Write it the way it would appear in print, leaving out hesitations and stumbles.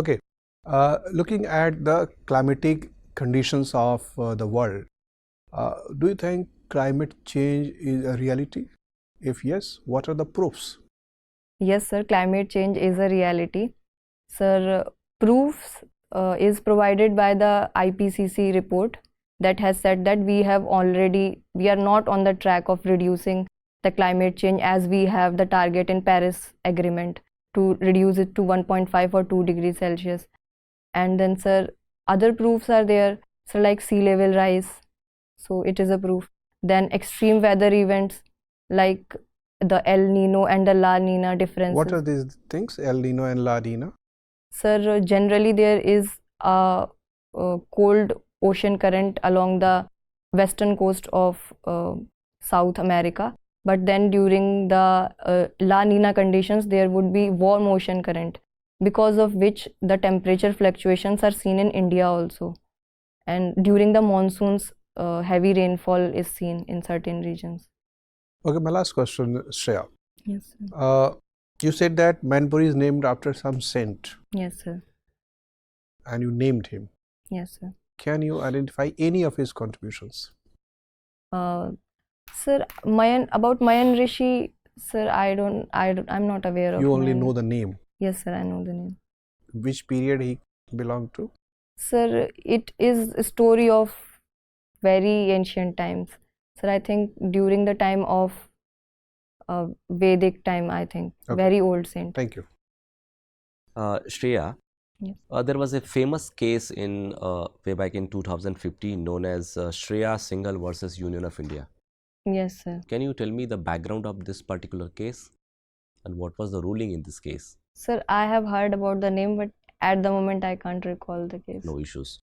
Okay, looking at the climatic conditions of the world, do you think climate change is a reality? If yes, what are the proofs? Yes, sir, climate change is a reality. Sir, proofs is provided by the IPCC report that has said that we are not on the track of reducing the climate change as we have the target in Paris Agreement to reduce it to 1.5 or 2 degrees Celsius. And then, sir, other proofs are there, so like sea level rise, so it is a proof. Then extreme weather events like the El Nino and the La Nina What are differences. these things, El Nino and La Nina? Sir, generally there is a cold ocean current along the western coast of South America, but then during the La Nina conditions, there would be warm ocean current, because of which the temperature fluctuations are seen in India also. And during the monsoons, heavy rainfall is seen in certain regions. Okay, my last question, Shreya. Yes, sir. You said that Manpuri is named after some saint Yes, sir. and you named him. Yes, sir. Can you identify any of his contributions? Uh, Sir, about Mayan Rishi, sir, I'm not aware of You only Mayan. know the name. Yes, sir, I know the name. Which period he belonged to? Sir, it is a story of very ancient times. Sir, I think during the time of Vedic time, I think. Okay. Very old saint. Thank you. Shreya, Yes. there was a famous case in way back in 2015 known as Shreya Singhal versus Union of India. Yes, sir. Can you tell me the background of this particular case and what was the ruling in this case? Sir, I have heard about the name, but at the moment I can't recall the case. No issues.